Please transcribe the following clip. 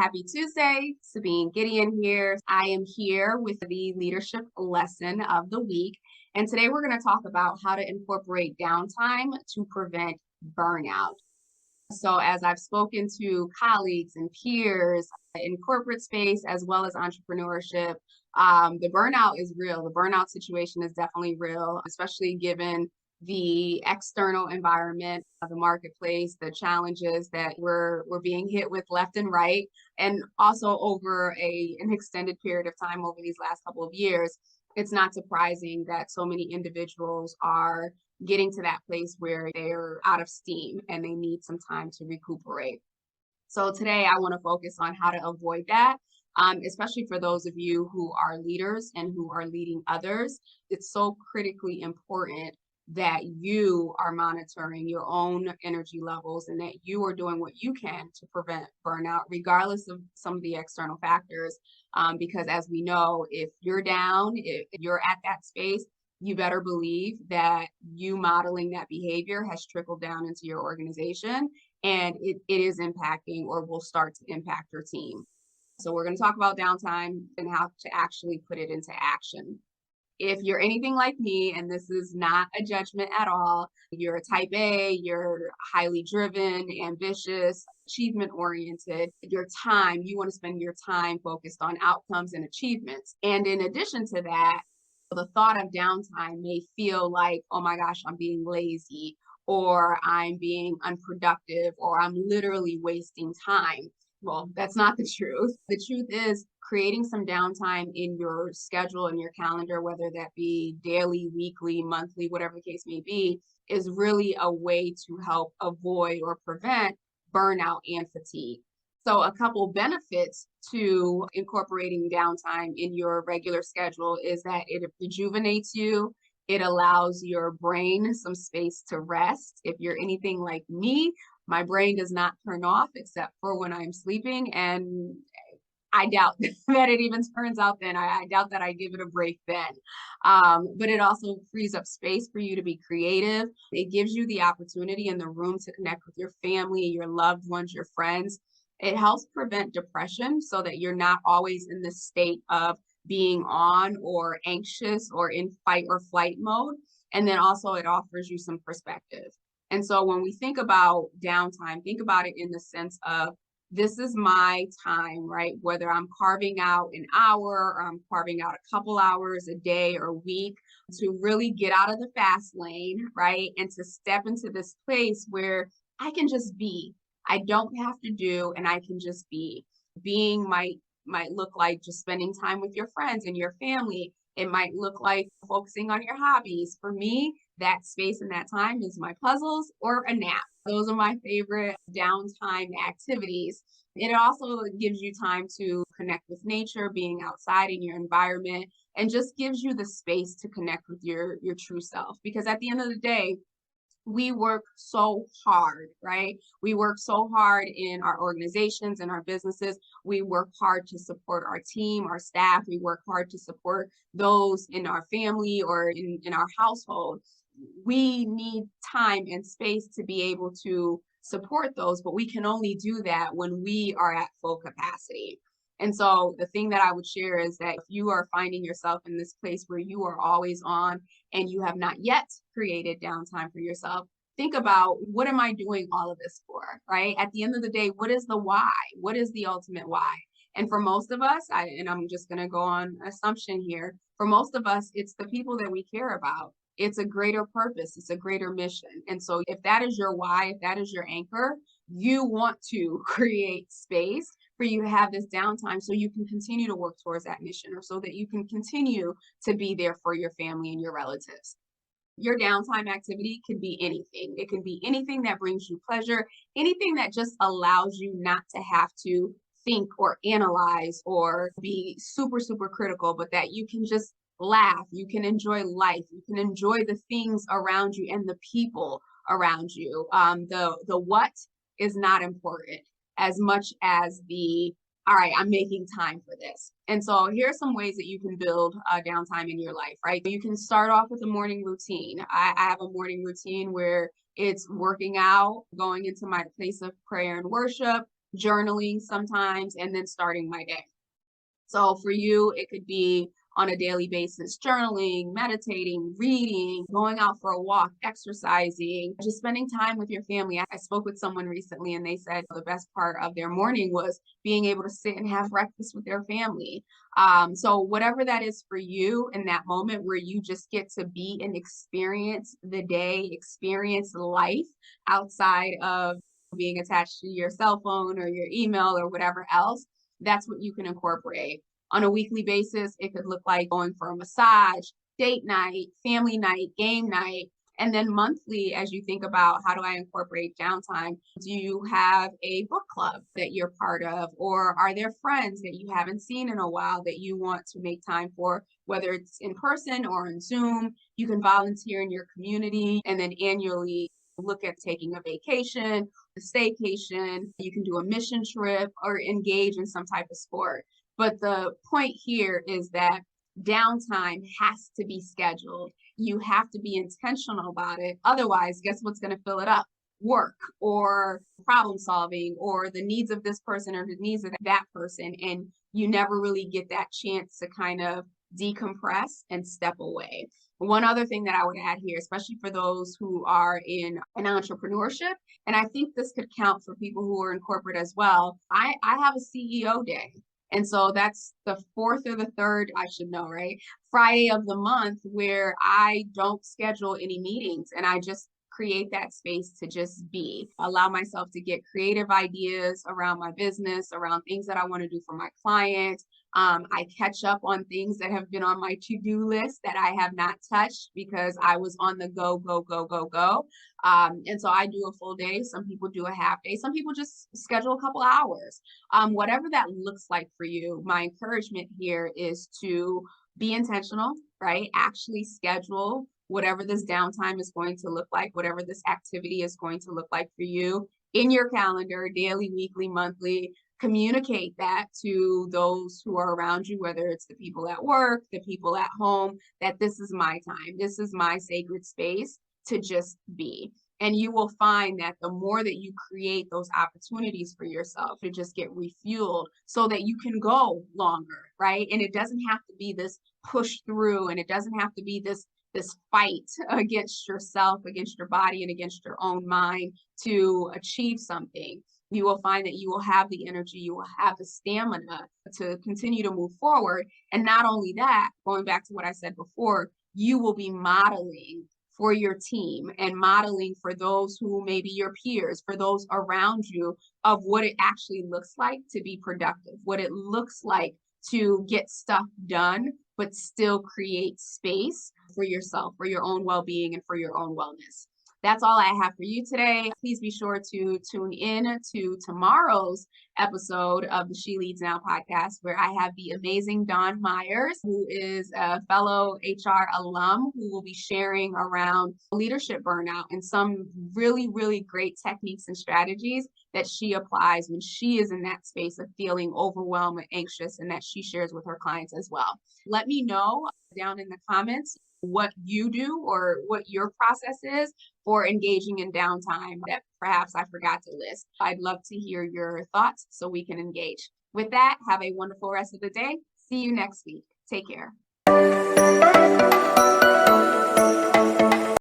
Happy Tuesday, Sabine Gideon here. I am here with the leadership lesson of the week. And today we're going to talk about how to incorporate downtime to prevent burnout. So, as I've spoken to colleagues and peers in corporate space as well as entrepreneurship, the burnout is real. The burnout situation is definitely real, especially given the external environment of the marketplace, the challenges that we're being hit with left and right, and also over an extended period of time over these last couple of years. It's not surprising that so many individuals are getting to that place where they're out of steam and they need some time to recuperate. So today I want to focus on how to avoid that, especially for those of you who are leaders and who are leading others. It's so critically important that you are monitoring your own energy levels and that you are doing what you can to prevent burnout, regardless of some of the external factors. Because as we know, if you're down, if you're at that space, you better believe that you modeling that behavior has trickled down into your organization and it is impacting or will start to impact your team. So we're going to talk about downtime and how to actually put it into action. If you're anything like me, and this is not a judgment at all, you're a type A, you're highly driven, ambitious, achievement oriented, you want to spend your time focused on outcomes and achievements. And in addition to that, the thought of downtime may feel like, oh my gosh, I'm being lazy, or I'm being unproductive, or I'm literally wasting time. Well, that's not the truth. The truth is creating some downtime in your schedule and your calendar, whether that be daily, weekly, monthly, whatever the case may be, is really a way to help avoid or prevent burnout and fatigue. So a couple benefits to incorporating downtime in your regular schedule is that it rejuvenates you. It allows your brain some space to rest. If you're anything like me, my brain does not turn off except for when I'm sleeping. And I doubt that it even turns out then. I doubt that I give it a break then. But it also frees up space for you to be creative. It gives you the opportunity and the room to connect with your family, your loved ones, your friends. It helps prevent depression so that you're not always in this state of being on or anxious or in fight or flight mode. And then also it offers you some perspective. And so when we think about downtime, think about it in the sense of this is my time, right? Whether I'm carving out an hour or I'm carving out a couple hours a day or a week to really get out of the fast lane, right? And to step into this place where I can just be. I don't have to do, and I can just be. Being might look like just spending time with your friends and your family. It might look like focusing on your hobbies. For me, that space and that time is my puzzles or a nap. Those are my favorite downtime activities. It also gives you time to connect with nature, being outside in your environment, and just gives you the space to connect with your true self. Because at the end of the day, we work so hard, right? We work so hard in our organizations and our businesses. We work hard to support our team, our staff. We work hard to support those in our family or in our household. We need time and space to be able to support those, but we can only do that when we are at full capacity. And so the thing that I would share is that if you are finding yourself in this place where you are always on and you have not yet created downtime for yourself, think about what am I doing all of this for, right? At the end of the day, what is the why? What is the ultimate why? And for most of us, and I'm just going to go on assumption here, for most of us, it's the people that we care about. It's a greater purpose. It's a greater mission. And so if that is your why, if that is your anchor, you want to create space for you to have this downtime so you can continue to work towards that mission or so that you can continue to be there for your family and your relatives. Your downtime activity can be anything. It can be anything that brings you pleasure, anything that just allows you not to have to think or analyze or be super, super critical, but that you can just laugh, you can enjoy life, you can enjoy the things around you and the people around you. The what is not important as much as all right, I'm making time for this. And so here are some ways that you can build downtime in your life, right? You can start off with a morning routine. I have a morning routine where it's working out, going into my place of prayer and worship, journaling sometimes, and then starting my day. So for you, it could be on a daily basis, journaling, meditating, reading, going out for a walk, exercising, just spending time with your family. I spoke with someone recently and they said the best part of their morning was being able to sit and have breakfast with their family. So whatever that is for you in that moment where you just get to be and experience the day, experience life outside of being attached to your cell phone or your email or whatever else, that's what you can incorporate. On a weekly basis, it could look like going for a massage, date night, family night, game night. And then monthly, as you think about how do I incorporate downtime, do you have a book club that you're part of? Or are there friends that you haven't seen in a while that you want to make time for, whether it's in person or in Zoom? You can volunteer in your community and then annually look at taking a vacation, a staycation. You can do a mission trip or engage in some type of sport. But the point here is that downtime has to be scheduled. You have to be intentional about it. Otherwise, guess what's going to fill it up? Work or problem solving or the needs of this person or the needs of that person. And you never really get that chance to kind of decompress and step away. One other thing that I would add here, especially for those who are in an entrepreneurship, and I think this could count for people who are in corporate as well. I have a CEO day. And so that's the fourth or the third, I should know, right? Friday of the month where I don't schedule any meetings and I just create that space to just be, allow myself to get creative ideas around my business, around things that I want to do for my clients. I catch up on things that have been on my to-do list that I have not touched because I was on the go, go, go, go, go. And so I do a full day. Some people do a half day. Some people just schedule a couple hours. Whatever that looks like for you, my encouragement here is to be intentional, right? Actually schedule whatever this downtime is going to look like, whatever this activity is going to look like for you in your calendar, daily, weekly, monthly. Communicate that to those who are around you, whether it's the people at work, the people at home, that this is my time. This is my sacred space to just be. And you will find that the more that you create those opportunities for yourself to just get refueled so that you can go longer, right? And it doesn't have to be this push through, and it doesn't have to be this fight against yourself, against your body, and against your own mind to achieve something. You will find that you will have the energy, you will have the stamina to continue to move forward. And not only that, going back to what I said before, you will be modeling for your team and modeling for those who may be your peers, for those around you, of what it actually looks like to be productive, what it looks like to get stuff done, but still create space for yourself, for your own well-being, and for your own wellness. That's all I have for you today. Please be sure to tune in to tomorrow's episode of the She Leads Now podcast, where I have the amazing Dawn Myers, who is a fellow HR alum, who will be sharing around leadership burnout and some really, really great techniques and strategies that she applies when she is in that space of feeling overwhelmed and anxious, and that she shares with her clients as well. Let me know down in the comments what you do or what your process is for engaging in downtime that perhaps I forgot to list. I'd love to hear your thoughts so we can engage. With that, have a wonderful rest of the day. See you next week. Take care.